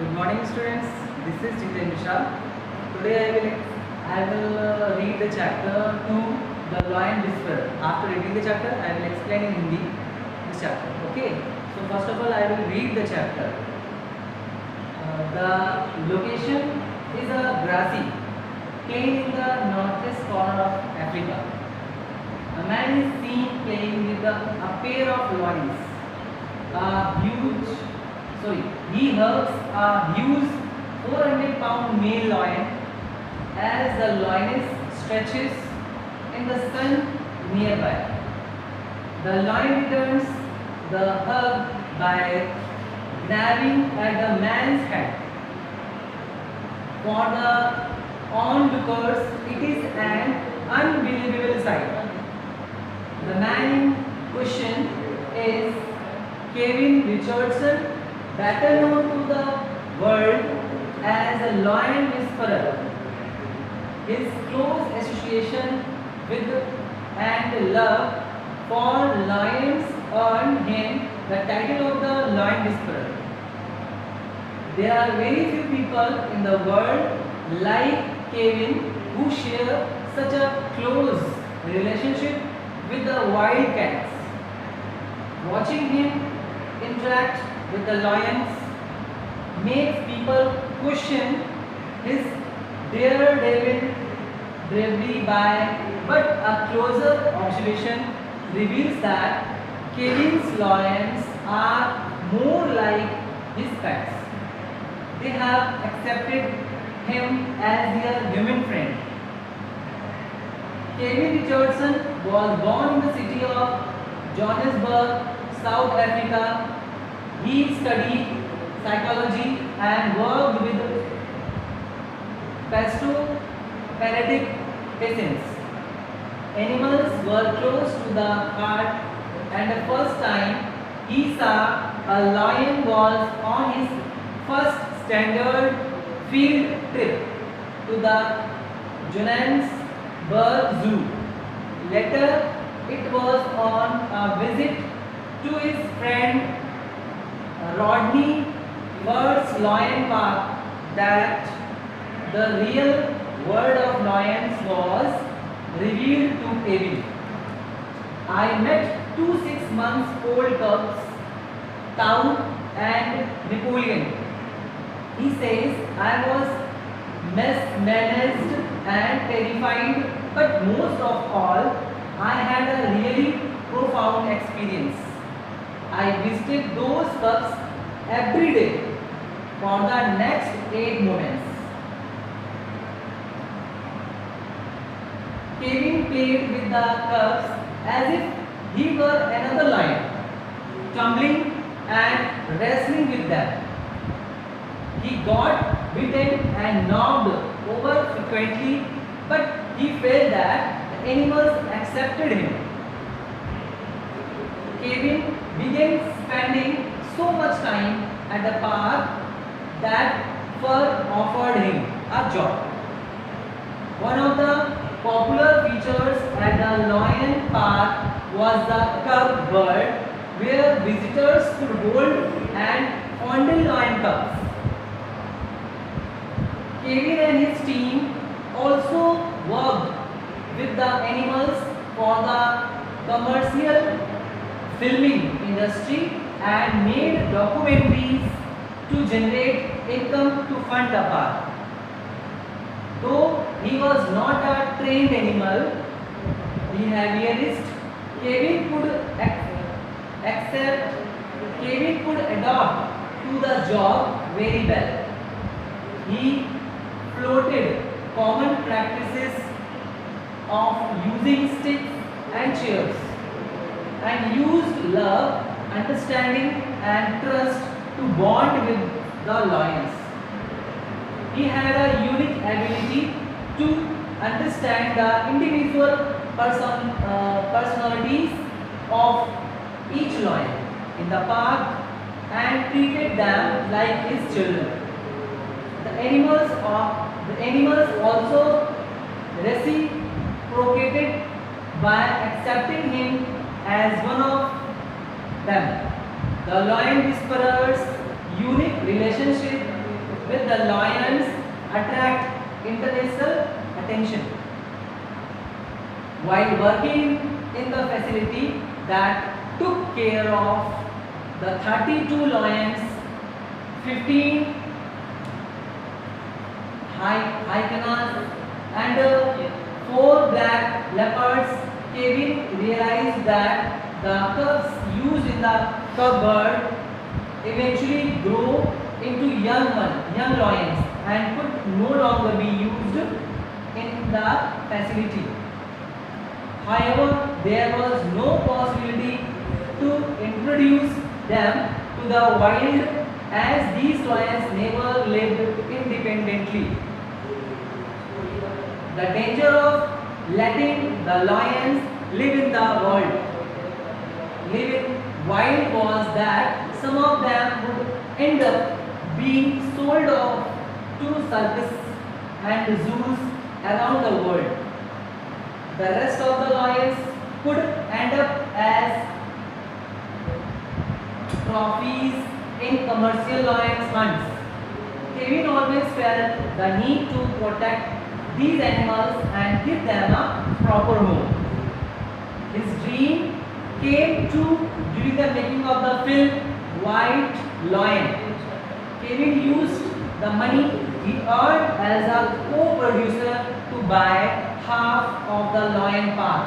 Good morning, students. This is Jiten Mishra. Today I will read the chapter 2, The Lion Whisperer. After reading the chapter, I will explain in Hindi this chapter. Okay. So first of all, I will read the chapter. The location is a grassy plain in the northwest corner of Africa. A man is seen playing with a pair of lions. He hugs a huge 400-pound male lion as the lioness stretches in the sun nearby. The lion returns the hug by grabbing at the man's head. For the onlookers, it is an unbelievable sight. The man in question is Kevin Richardson, better known to the world as a lion whisperer. His close association with and love for lions earned him the title of the lion whisperer. There are very few people in the world like Kevin who share such a close relationship with the wild cats. Watching him interact with the lions makes people question his daredevil bravery but a closer observation reveals that Kevin's lions are more like his pets. They have accepted him as their human friend. Kevin Richardson was born in the city of Johannesburg, South Africa. He studied psychology and worked with pastoral patients. Animals were close to the heart, and the first time he saw a lion was on his first standard field trip to the Johannesburg Zoo. Later, it was on a visit to his friend Rodney Bird's Lion Park that the real world of lions was revealed to Kevin. I met two 6-month-old cubs, Tau and Napoleon. He says, I was mesmerized and terrified, but most of all, I had a really profound experience. I visited those cubs every day for the next 8 moments. Kevin played with the cubs as if he were another lion, tumbling and wrestling with them. He got beaten and knocked over frequently, but he felt that the animals accepted him. Kevin began spending so much time at the park that fur offered him a job. One of the popular features at the Lion Park was the cub bird, where visitors could hold and fondle lion cubs. Kevin and his team also worked with the animals for the commercial filming industry and made documentaries to generate income to fund the park. Though he was not a trained animal behaviorist, Kevin could adapt to the job very well. He floated common practices of using sticks and chairs and used love, understanding and trust to bond with the lions. He had a unique ability to understand the individual personalities of each lion in the park and treated them like his children. The animals also reciprocated by accepting him as one of them. The Lion Whisperer's unique relationship the lions attract international attention. While working in the facility that took care of the 32 lions, 15 hyenas and 4 black leopards, Kevin realized that the cubs used in the cub bird eventually grow into young lions and could no longer be used in the facility. However, there was no possibility to introduce them to the wild as these lions never lived independently. The danger of letting the lions live in wild was that some of them would end up being sold off to circuses and zoos around the world. The rest of the lions could end up as trophies in commercial lions hunts. Kevin always felt the need to protect these animals and give them a proper home. His dream came true during the making of the film White Lion. Kevin used the money he earned as a co-producer to buy half of the lion park.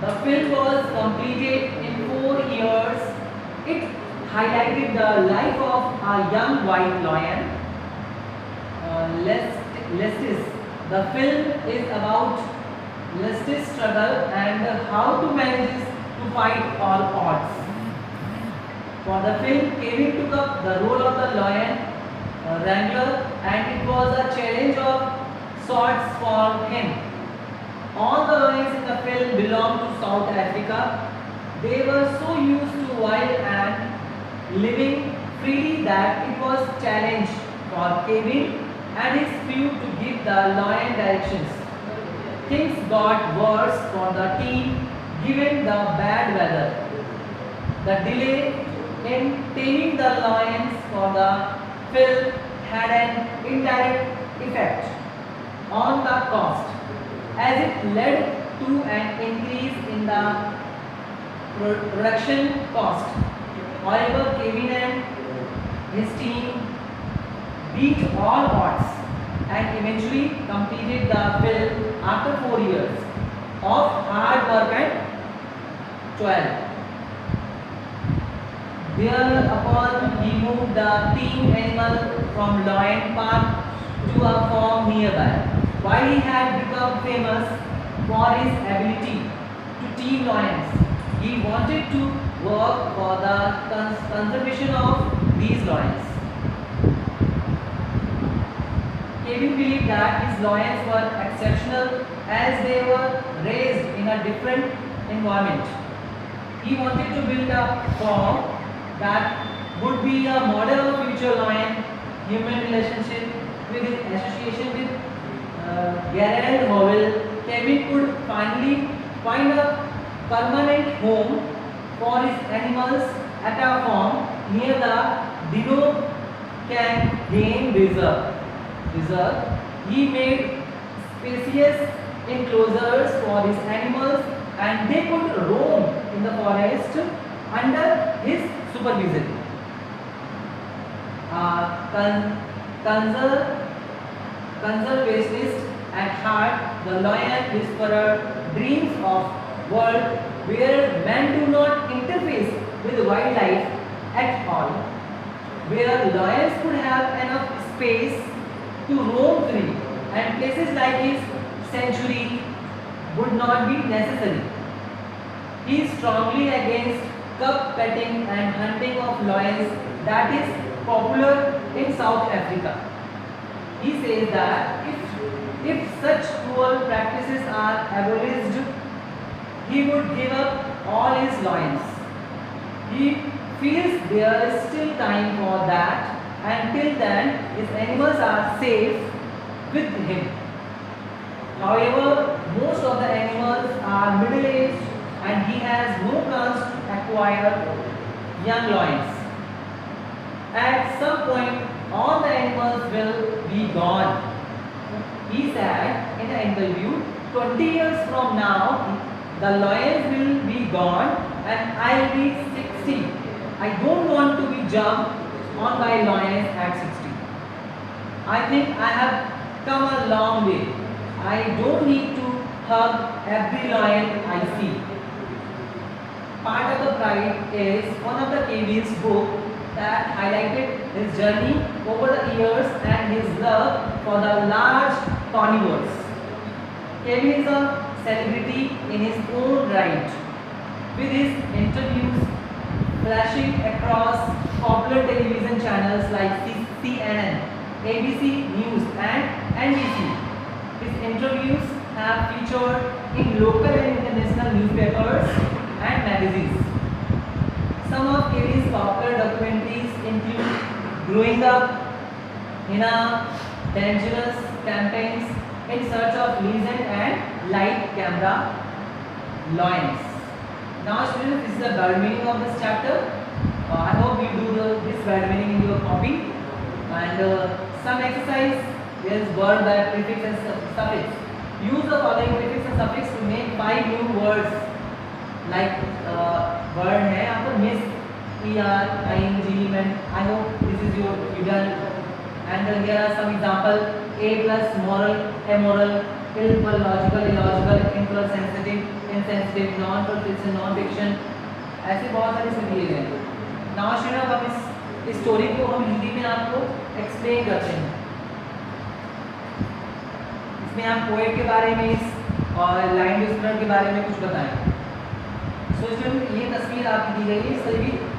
The film was completed in 4 years. It highlighted the life of a young white lion, Lestis. The film is about Lestis' struggle and how to manage to fight all odds. For the film, Kevin took up the role of the lion wrangler, and it was a challenge of sorts for him. All the lions in the film belonged to South Africa. They were so used to wild and living freely that it was a challenge for Kevin and his crew to give the lion directions. Things got worse for the team given the bad weather. The delay in taming the lions for the film had an indirect effect on the cost, as it led to an increase in the production cost. However, Kevin and his team beat all odds and eventually completed the film after 4 years of hard work and toil. Thereupon he moved the team animal from Lion Park to a farm nearby. While he had become famous for his ability to tame lions, he wanted to work for the conservation of these lions. Kevin believed that his lions were exceptional as they were raised in a different environment. He wanted to build a farm that would be a model of future lion-human relationship. With his association with Gerald Howell, Kevin could finally find a permanent home for his animals at a farm near the Dino Can Game Reserve. He made spacious enclosures for his animals and they could roam in the forest under his supervision. Conservationist at heart, the lion whisperer dreams of world where men do not interface with wildlife at all, where lions could have enough space to roam free and places like his sanctuary would not be necessary. He is strongly against cub petting and hunting of lions that is popular in South Africa. He says that if such cruel practices are abolished, he would give up all his lions. He feels there is still time for that. Until then, his animals are safe with him. However, most of the animals are middle-aged and he has no plans to acquire young lions. At some point, all the animals will be gone. He said in an interview, 20 years from now, the lions will be gone and I'll be 60. I don't want to be jumped on by lions at 60. I think I have come a long way. I don't need to hug every lion I see. Part of the Pride is one of the Kevin's book that highlighted his journey over the years and his love for the large carnivores. Kevin is a celebrity in his own right, with his interviews flashing across popular television channels like CNN, ABC News and NBC. His interviews have featured in local and international newspapers and magazines. Some of Kevin's popular documentaries include Growing Up, Hina, Dangerous, Campaigns in Search of Legend and Light Camera, Lions. Now students, this is the word meaning of this chapter. I hope you do this word meaning in your copy. And some exercise, there is word that prefix and suffix. Use the following prefix and suffix to make 5 new words. Like word है यहाँ पर miss, er, ing, and I hope this is you done. And here are some example: a plus moral, amoral, ill, logical, illogical, infer, sensitive, insensitive, non-fiction, non-fiction. ऐसे बहुत सारे इसमें दिए गए हैं. Now students, हम इस स्टोरी को हम हिंदी में आपको एक्सप्लेन करते हैं. इसमें हम पोएट के बारे में और लाइन डिस्प्लेयर के बारे में कुछ बताएं. स्टूडेंट, ये तस्वीर आपकी दी गई है.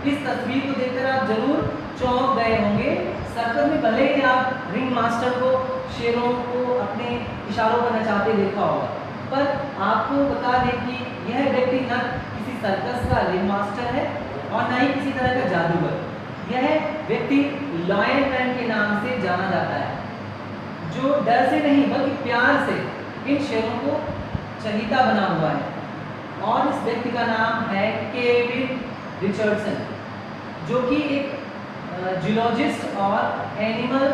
इस तस्वीर को देखकर आप जरूर चौंक गए होंगे. सर्कस में भले ही आप रिंग मास्टर को शेरों को अपने इशारों पर नचाते देखा होगा, पर आपको बता दें कि यह व्यक्ति न किसी सर्कस का रिंग मास्टर है और न ही किसी तरह का जादूगर. यह व्यक्ति लायन मैन के नाम से जाना जाता है, जो डर से नहीं बल्कि प्यार से इन शेरों को चहीता बना हुआ है. और इस व्यक्ति का नाम है केविन रिचर्डसन, जो कि एक जूलॉजिस्ट और एनिमल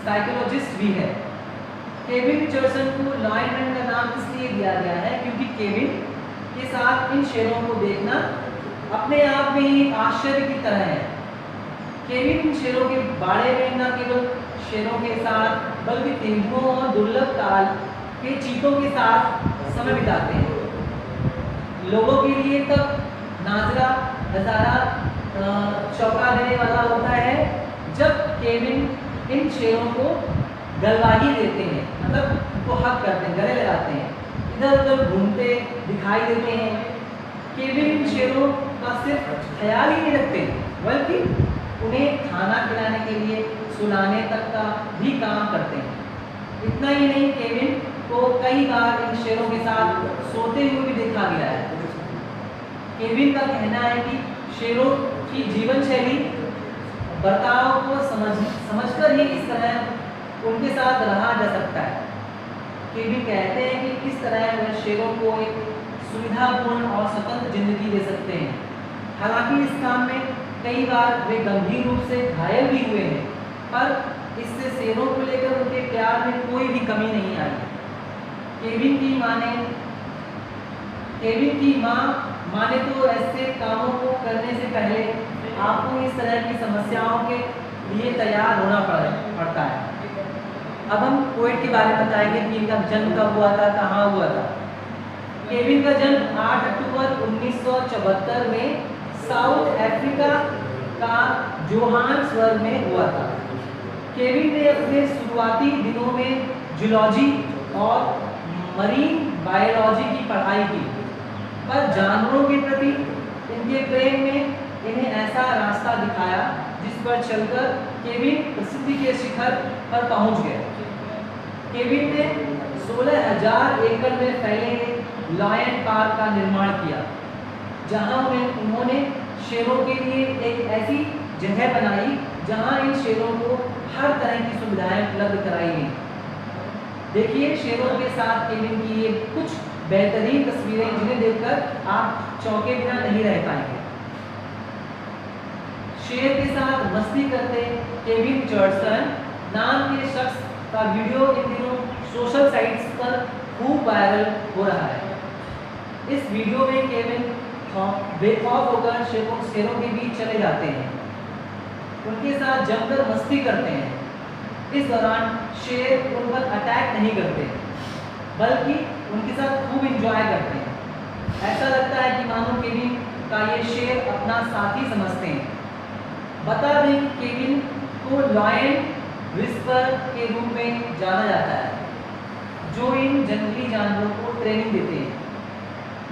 साइकोलॉजिस्ट भी है. केविन रिचर्डसन को लायन मैन का नाम इसलिए दिया गया है क्योंकि केविन के साथ इन शेरों को देखना अपने आप में ही आश्चर्य की तरह है. केविन इन शेरों के बाड़े में न केवल शेरों के साथ बल्कि तेंदुओं और दुर्लभ काल के चीतों के साथ समय बिताते हैं. लोगों के लिए तब नज़ारा चौंका देने वाला होता है जब केविन इन शेरों को गलवाही देते हैं, मतलब उनको हक करते हैं, गले लगाते हैं, इधर उधर घूमते दिखाई देते हैं. केविन इन शेरों का सिर्फ ख्याल ही नहीं रखते बल्कि उन्हें खाना खिलाने के लिए सुलाने तक का भी काम करते हैं. इतना ही नहीं, केविन को कई बार इन शेरों के साथ सोते हुए भी देखा गया है. केविन का कहना है कि शेरों की जीवन शैली बर्ताव को समझकर ही इस तरह उनके साथ रहा जा सकता है. केविन कहते हैं कि किस तरह वह शेरों को एक सुविधापूर्ण और स्वतंत्र जिंदगी दे सकते हैं. हालांकि इस काम में कई बार वे गंभीर रूप से घायल भी हुए हैं, पर इससे शेरों को लेकर उनके प्यार में कोई भी कमी नहीं आई. केविन की माँ माने तो ऐसे कामों को करने से पहले आपको इस तरह की समस्याओं के लिए तैयार होना पड़ता है. अब हम पोएट के बारे में बताएंगे कि इनका जन्म कब हुआ था, कहाँ हुआ था. केविन का जन्म 8 अक्टूबर 1974 में साउथ अफ्रीका का जोहान्सबर्ग में हुआ था. केविन ने अपने शुरुआती दिनों में जूलॉजी और मरीन बायोलॉजी की पढ़ाई की, पर जानवरों के प्रति इनके प्रेम ने इन्हें ऐसा रास्ता दिखाया जिस पर चलकर केविन प्रसिद्धि के शिखर पर पहुंच गए. केविन ने 16,000 एकड़ में फैले लायन पार्क का निर्माण किया, जहां उन्होंने शेरों के लिए एक ऐसी जगह बनाई जहां इन शेरों को हर तरह की सुविधाएं उपलब्ध कराई गई. देखिए शेरों के साथ केविन की ये कुछ बेहतरीन तस्वीरें जिन्हें देखकर आप चौंके बिना नहीं रह पाएंगे. शेर के साथ मस्ती करते केविन रिचर्डसन नाम के शख्स का वीडियो इन दिनों सोशल साइट्स पर खूब वायरल हो रहा है। इस वीडियो में केविन बेखौफ होकर शेरों के बीच चले जाते हैं, उनके साथ जमकर मस्ती करते हैं। इस दौरान शेर उन पर अटैक नहीं करते, बल्कि उनके साथ खूब इंजॉय करते हैं। ऐसा लगता है कि मानो केविन का ये शेर अपना साथी समझते हैं। बता दें कि केविन को लॉयन विस्पर के रूप में जाना जाता है, जो इन जंगली जानवरों को ट्रेनिंग देते हैं।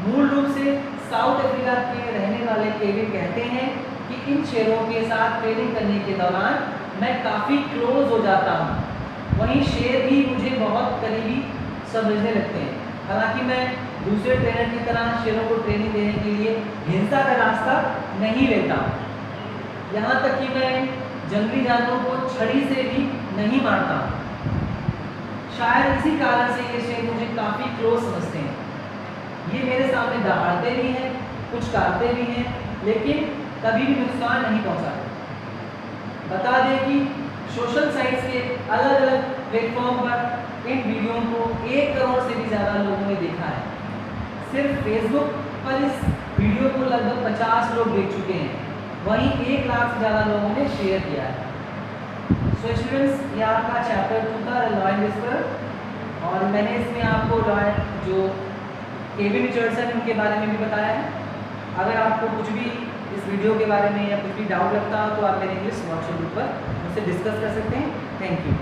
मूल रूप से साउथ अफ्रीका के रहने वाले केविन कहते हैं कि इन शेरों के साथ ट्रेनिंग करने के दौरान मैं काफ़ी क्लोज हो जाता हूँ। वहीं शेर भी मुझे बहुत करीबी समझने लगते हैं। हालांकि मैं दूसरे ट्रेनर की तरह शेरों को ट्रेनिंग देने के लिए हिंसा का रास्ता नहीं लेता। यहाँ तक कि मैं जंगली जानवरों को छड़ी से भी नहीं मारता। शायद इसी कारण से ये शेर मुझे काफ़ी क्लोज समझते हैं। ये मेरे सामने दहाड़ते भी हैं, कुछ काटते भी हैं, लेकिन कभी भी नुकसान नहीं पहुंचाते। बता दें कि सोशल साइट्स के अलग अलग प्लेटफॉर्म पर इन वीडियो को 1 करोड़ से भी ज़्यादा लोगों ने देखा है। सिर्फ फेसबुक पर इस वीडियो को लगभग 50 लोग देख चुके हैं, वहीं 1 लाख से ज़्यादा लोगों ने शेयर किया है। सो स्टूडेंट्स, ये आपका चैप्टर 2 था लॉयन विस्पर, और मैंने इसमें आपको जो केविन रिचर्डसन उनके बारे में भी बताया है। अगर आपको कुछ भी इस वीडियो के बारे में या कुछ भी डाउट लगता हो तो आप मेरे इंग्लिश व्हाट्सएप ग्रुप पर मुझसे डिस्कस कर सकते हैं। Thank you.